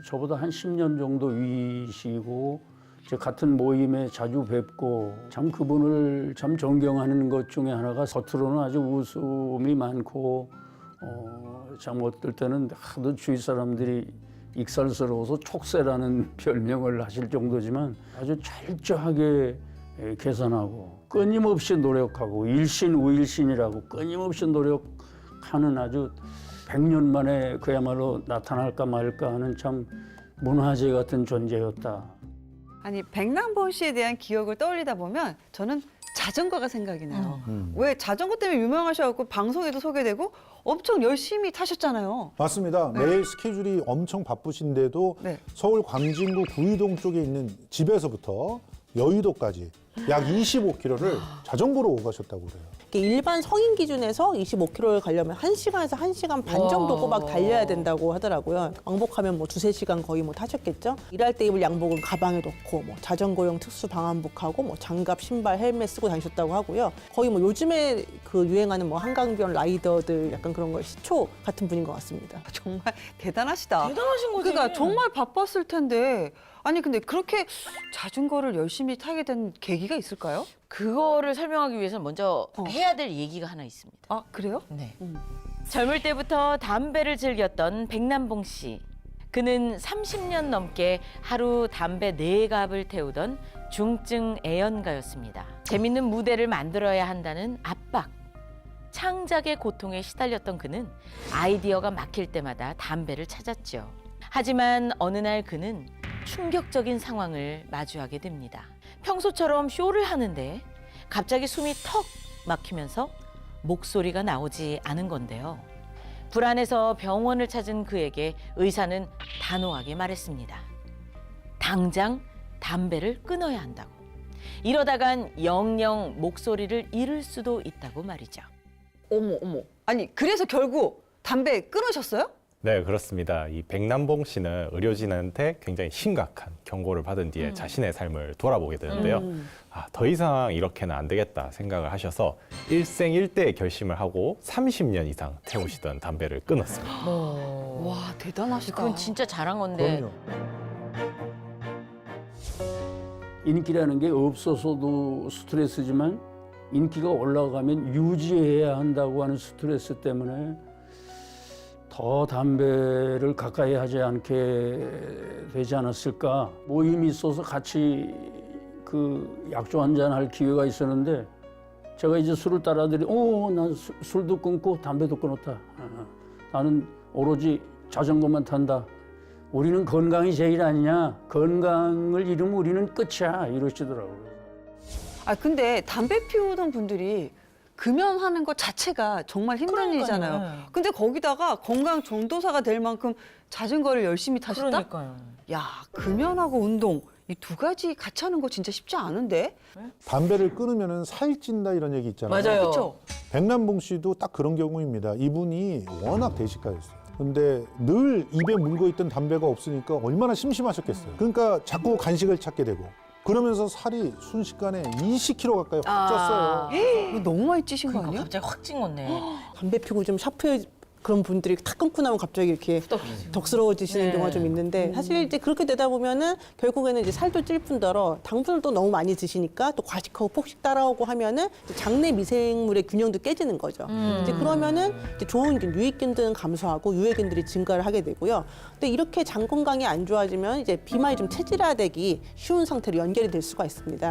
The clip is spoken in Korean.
저보다 한 10년 정도 위시고 제 같은 모임에 자주 뵙고 참 그분을 참 존경하는 것 중에 하나가 겉으로는 아주 웃음이 많고 참 어떨 때는 하도 주위 사람들이 익살스러워서 촉새라는 별명을 하실 정도지만 아주 철저하게 계산하고 끊임없이 노력하고 일신우일신이라고 끊임없이 노력하는 아주 100년 만에 그야말로 나타날까 말까 하는 참 문화재 같은 존재였다. 아니 백남봉 씨에 대한 기억을 떠올리다 보면 저는 자전거가 생각이 나요. 왜 자전거 때문에 유명하셔갖고 방송에도 소개되고 엄청 열심히 타셨잖아요. 맞습니다. 매일 스케줄이 엄청 바쁘신데도 네. 서울 광진구 구이동 쪽에 있는 집에서부터 여의도까지 약 25km를 자전거로 오가셨다고 그래요. 일반 성인 기준에서 25km를 가려면 1시간에서 1시간 반 정도 꼬박 달려야 된다고 하더라고요. 왕복하면 뭐 2~3시간 거의 뭐 타셨겠죠. 일할 때 입을 양복은 가방에 넣고 뭐 자전거용 특수 방한복하고 뭐 장갑, 신발, 헬멧 쓰고 다니셨다고 하고요. 거의 뭐 요즘에 그 유행하는 뭐 한강변 라이더들 약간 그런 걸 시초 같은 분인 것 같습니다. 정말 대단하시다. 대단하신 거지. 그러니까 정말 바빴을 텐데 아니 근데 그렇게 자전거를 열심히 타게 된 계기가 있을까요? 그거를 설명하기 위해서는 먼저 해야 될 얘기가 하나 있습니다. 아 그래요? 네. 젊을 때부터 담배를 즐겼던 백남봉 씨. 그는 30년 넘게 하루 담배 4갑을 태우던 중증 애연가였습니다. 재밌는 무대를 만들어야 한다는 압박, 창작의 고통에 시달렸던 그는 아이디어가 막힐 때마다 담배를 찾았죠. 하지만 어느 날 그는 충격적인 상황을 마주하게 됩니다. 평소처럼 쇼를 하는데 갑자기 숨이 턱 막히면서 목소리가 나오지 않은 건데요. 불안해서 병원을 찾은 그에게 의사는 단호하게 말했습니다. 당장 담배를 끊어야 한다고. 이러다간 영영 목소리를 잃을 수도 있다고 말이죠. 어머. 아니 그래서 결국 담배 끊으셨어요? 네, 그렇습니다. 이 백남봉 씨는 의료진한테 굉장히 심각한 경고를 받은 뒤에 자신의 삶을 돌아보게 되는데요. 더 이상 이렇게는 안 되겠다 생각을 하셔서 일생일대의 결심을 하고 30년 이상 태우시던 담배를 끊었습니다. 와 대단하시다. 그건 진짜 잘한 건데. 그럼요. 인기라는 게 없어서도 스트레스지만 인기가 올라가면 유지해야 한다고 하는 스트레스 때문에 더 담배를 가까이 하지 않게 되지 않았을까. 모임이 있어서 같이 그 약주 한잔 할 기회가 있었는데 제가 이제 술을 따라드리 난 술도 끊고 담배도 끊었다. 나는 오로지 자전거만 탄다. 우리는 건강이 제일 아니냐. 건강을 잃으면 우리는 끝이야. 이러시더라고요. 아 근데 담배 피우던 분들이 금연하는 것 자체가 정말 힘든 그러니까요. 일이잖아요. 근데 거기다가 건강 전도사가 될 만큼 자전거를 열심히 타셨다? 그러니까요. 야 금연하고 운동 이 두 가지 같이 하는 거 진짜 쉽지 않은데? 담배를 끊으면 살찐다 이런 얘기 있잖아요. 맞아요. 그렇죠? 백남봉 씨도 딱 그런 경우입니다. 이분이 워낙 대식가였어요. 근데 늘 입에 물고 있던 담배가 없으니까 얼마나 심심하셨겠어요. 그러니까 자꾸 간식을 찾게 되고 그러면서 살이 순식간에 20kg 가까이 확 쪘어요. 이거 너무 많이 찌신 거 그러니까 아니야? 갑자기 확 찐 건데. 담배 피고 좀 샤프해 그런 분들이 탁 끊고 나면 갑자기 이렇게 덕스러워지시는 네. 경우가 좀 있는데 사실 이제 그렇게 되다 보면은 결국에는 이제 살도 찔 뿐더러 당분을 또 너무 많이 드시니까 또 과식하고 폭식 따라오고 하면은 이제 장내 미생물의 균형도 깨지는 거죠. 이제 그러면은 이제 좋은 균, 유익균들은 감소하고 유해균들이 증가를 하게 되고요. 근데 이렇게 장 건강이 안 좋아지면 이제 비만이 좀 체질화되기 쉬운 상태로 연결이 될 수가 있습니다.